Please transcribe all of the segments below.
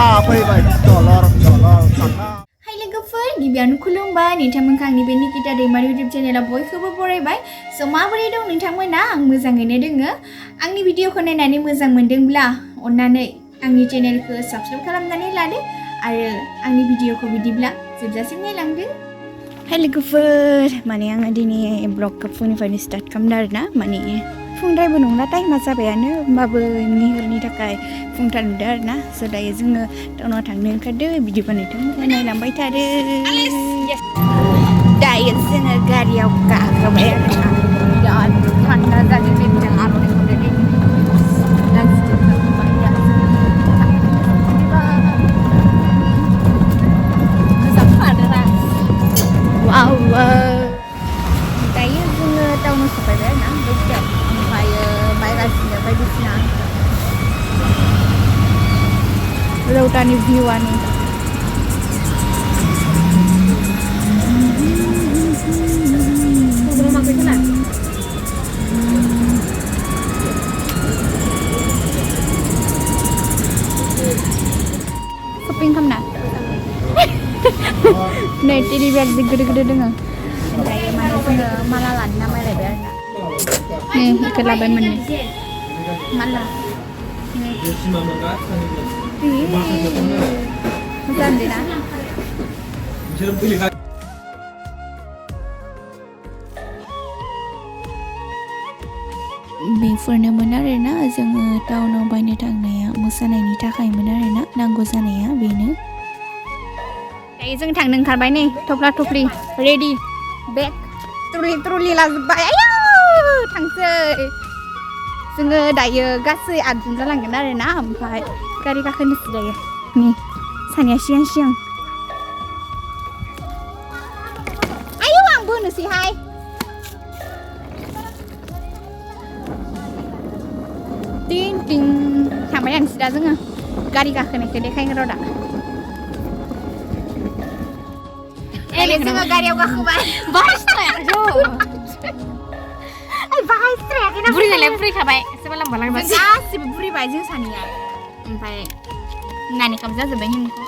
फैबाय डलर थाखा हाय लोगोफोर गिबियावनो खुलुमबाय नोंथांमोनखौ आंनि बे निकिता दैमारि इउटिउब चेनेलाव बयखौबो बरायबाय स' माबोरै दं नोंथांमोना आं मोजाङैनो दोङो आंनि भिडिअखौ नायनानै मोजां मोनदोंब्ला अन्नानै आंनि चेनेलखौ साबस्क्राइब खालामनानै लादो आरो आंनि भिडिअखौ बिदिब्ला जोबजासिम नायलांदो हाय लोगोफोर माने आङो दिनै ब्लगखौ फुंनिफ्रायनो स्टार्ट खालामदों आरोना माने फुंद्रायबो नंला टाइमा जाबायानो होमबाबो निहिरनि थाखाय फुंथार नुदों आरोना स' दायो जोङो टाउनाव थांनो ओंखारदों भिडिअ बानायदों नायलांबाय थादो दायो जोङो गारियाव गाखोबाय आरोना बिराद थान्दा जादों बेजों आर'नाइ खनदों Wow, dayo जोङो टाउनाव सफैबाय आरोना दसेयाव ओमफ्रायो बायगासिनो बायदिसिना रौतानि भिउआनो शपिं खालामना नै टेडि बेग जि गिदिर दोङो दायो माने जोङो माला लानो नामायलायबाय आरोना नै बेखौ लाबाय मोननै माला मोजां ना बेफोरनोमोन आरोना जोङो टाउनाव बायनो थांनाया मोसानायनि थाखायमोन आरोना नांगौ जानाया बेनो दायो जों थांनो ओंखारबाय नै थफ्ला थफ्लि रेडि बेग ट्रलि लाजोब्बाय आयौ थांसै जोङो दायो गासै 8 जन जालांगोन आरोना ओमफ्राय गारि गाखोनोसै दायो नै सानैया सिगां आयौ आं बोनोसैहाय टिं टिं थांबाय थानोसै दा जोङो गारि गाखोनायखौ देखायगोन र' दा जोङो गारियाव गाखोबाय बुरिनायलाय बुरिखाबाय एसेबा लांबाय गासिबो बुरिबाय जों सानैया ओमफ्राय नानि खाम जाजोब्बाय हिमखौ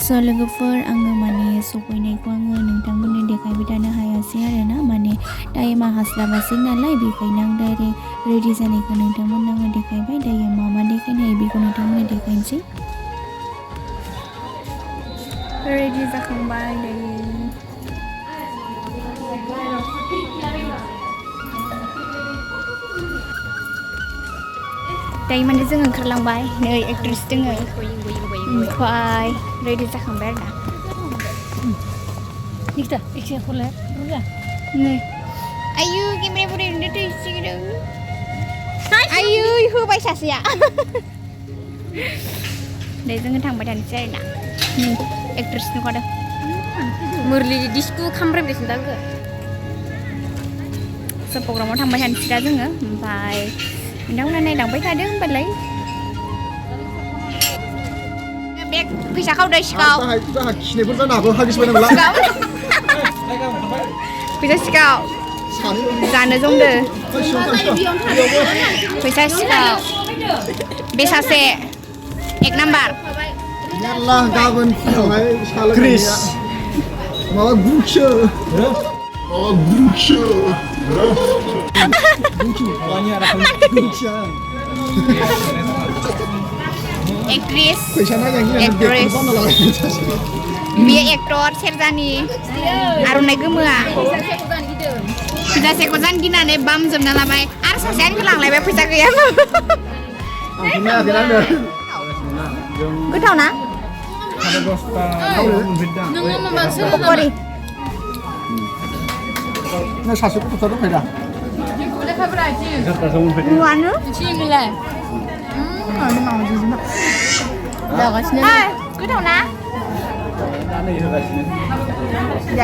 स' लोगोफोर आङो माने सफैनायखौ आङो नोंथांमोननो देखायबाय थानो हायासै आरोना माने टाइमा हास्लाबासै नालाय बेखायनो आं डाइरेक्ट रेडि जानायखौ नोंथांमोननो आङो देखायबाय दायो मा देखायनो हायो बेखौ नोंथांमोननो देखायनोसै रेडि जाखांबाय दायो दायो माने जों ओंखारलांबाय नै एक्ट्रेस दोङो ओमफ्राय रेडि जाखांबाय आरोना नै आयु केमेरा बोरै नुदों दैसिगोन आयु होबाय सासेया दे जोङो थांबाय थानोसै आरोना एक्ट्रेस नुखादों मुरलि डिस्कु खामब्रै बेसेन दांगो स' प्रग्रामाव थांबाय थानोसै दा जोङो ओमफ्राय नोंथांमोना नायलांबाय थादों होनबालाय बेग फैसा खावदो सिखाव खिनायफोर जानो हागौ हागिसबाय नांला फैसा सिखाव जानो जमदो फैसा सिखाव बे सासे 1 नाम्बार मेरला गाबोन फुङावहाय क्रिस माबा गुखियो एक्ट्रेस बियो एक्टर सेरजानि आर'नाइ गोमोआ फैसासेखौ जान गिनानै बाम जोबना लाबाय आरो सासे आंखौ लांलायबाय फैसा गैया गोथाव ना पक'रि 나 사실 부터 해라. 누구하는? 아, 그러나? 야.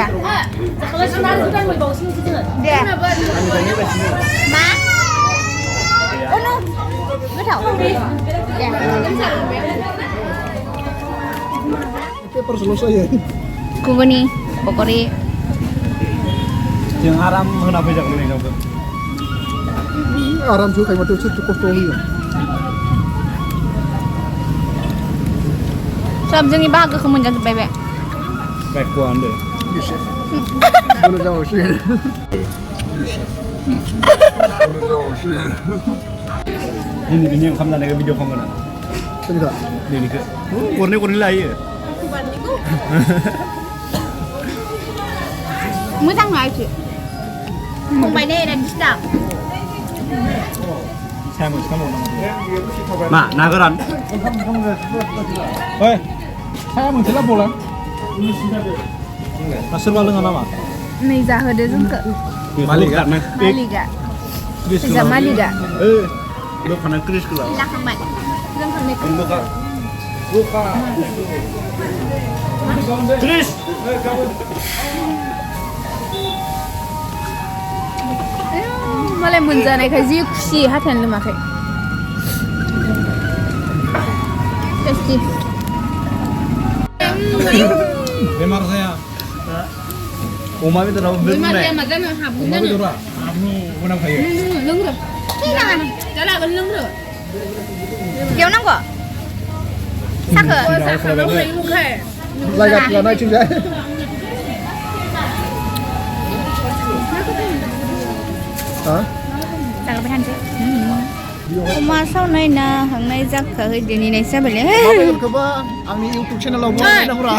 네. 마? 오늘 그래요. 네. Paper selesai ya. 구분이 pokoknya yang aram hendak bejak dulu ini aram juga kayak macam itu cukup tua Sebab जोंनि बाहागोखौ मोनजाजोब्बाय बे Background deh. Belum jauh sih. Ini yang kamu nanya video kamu mana? Tidak. Ini ke. Warna lain ya. मोजां नङा इसे फंबाय नै दा disturb Saya mau kamu. Mak, nagaran. Hei, saya mau jelas bola. Nasir malu nggak nama? नै जाहोदो जोंखो Maliga. मालिगा जा मालिगा Lu karena Chris kelar. जाखांबाय जों खांनायखौ Buka. Chris. मालाय मोनजानायखाय जि खुसि हाथायानो लोमाखै टेस्टि Memar saya. Oma itu dah beli mana? मा जानो हाबगोन Oma जानो itu dah. Kamu mana kaya? लोंग्रो थैनाङा दा लागोन लोंग्रो बेयाव नांगौ साखो साखानाव होनाय मुखाय Lagat lana cinjai. Hah? जागोन थानोसै अमा सावनाय ना हांनाय जाखाहै दिनै जाबायलै Mabel coba angni YouTube channel lo mau ada ora.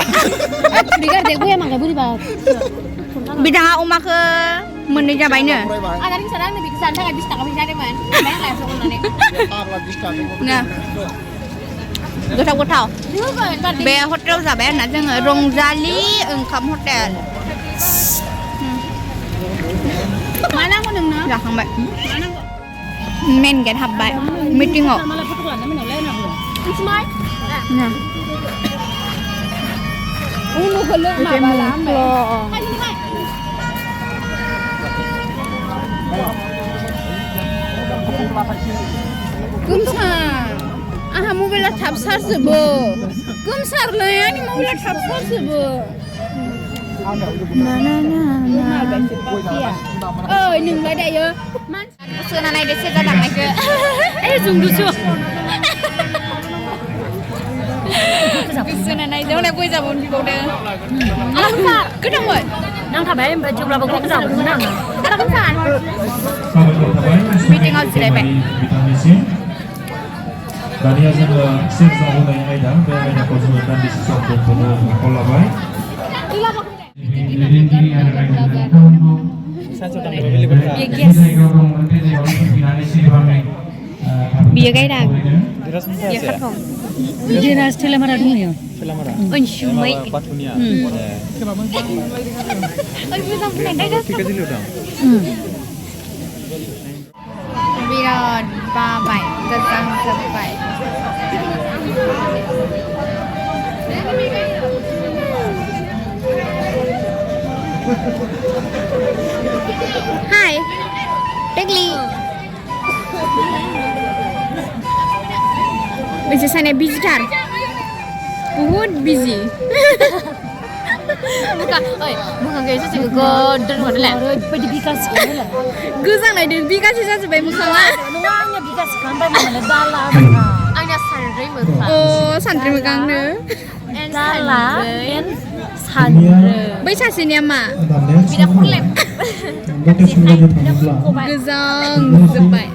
बिगार दे गया मांगा बोरैबा बिथाङा अमाखौ मोननै जाबायनो आदार की सारा आंनो बिखौ जानो थाखाय 20 थाखा फैसा होदोंमोन ओमफ्राय आं लायासै अननानै Parla distan. ना गोथाव गोथाव होगोन बार बे हटेलाव जाबाय आरोना जोङो रंजालि ओंखाम हटेल मा नांगौ नोंनो जाखांबाय मा नांगौ मेन गेट हाबबाय मिटिङाव मालाय फट' लानो मोनाव लायनांगौ मिथिबाय ना उनुखौ लों माबा ला ओमफ्राय गोमसार आंहा मबाइला थाब चार्ज जोबो गोमसारलै आंनि मबाइला थाब चार्ज जोबो ना ना ना ओइ नोंलाय दायो सोना नायदो सेजा दांनायखौ ओइ जुंदुसो सोना नायदो हनै गय जाबावनो बिबावदो गोथावमोन नांथाबाय ओमफ्राय जेब्लाबो गथ' जागौमोन आङो आरो गोमसार Meeting Dania जोङो सेरजा होनाय आयदा बे आयदाखौ जोङो दान्दिसे सम दोनथ'नो आखायाव लाबाय दैदेनगिरि आरो रायजो जायगायाव दंमोन बे जायगायाव फैनानै सिरिबाङै बियो गायदा बियो खारखं दिनास थेलामारा दंयो अनसुमै Batunya. ओइ मोजां फुनाय दायदा Tiga jili udah. बिराद बाबाय गोजां जोब्बाय हाय टेगली बेसे सानै बिजिथार बहुत बिजि मोखांखौ एसे जोङो गोदोर हरलाय ओरैबायदि बिगासिखौ होलाय गोजांनायदों बिगासे जाजोब्बाय मोखाङा नङा आंनिया बिगासिखौ ओमफ्राय माने दाला आंनिया सानद्रै मोखां अ सानद्रि मोखांनो दाला एन सानद्रै बै सासेनिया मा बिदा खरलेब गोजां जोब्बाय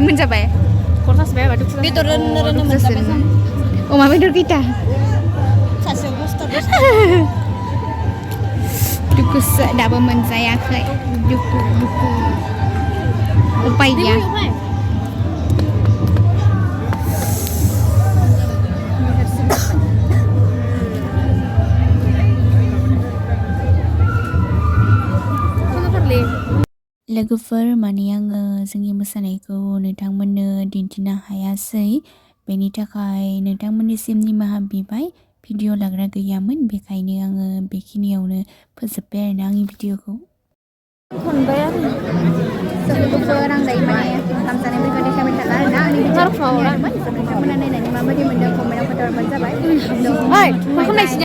मोनजाबाय खरसास बाय बादु बेदर रोन मोनजाबाय जों अमा बेदर गैता सासेयाव 10 दुखुसो दाबो मोनजायाखै दुखु उपाय गैया लोगोफोर माने आङो जोंनि मोसानायखौ नोंथांमोननो दिन्थिनो हायासै बेनि थाखाय नोंथांमोननिसिम निमाहा बिबाय भिडिअ लाग्रा गैयामोन बेखायनो आङो बेखिनियावनो फोजोबबाय आरोना आंनि भिडिअखौ खनबाय आरो लोगोफोर आं दायो माने ओंखाम जानायफोरखौ देखायबाय थाला आरोना आंनि भिडिअखौ नोंथांमोना नायनानै माबायदि मोन्दों कमेन्टआव खोन्थाहरबानो जाबाय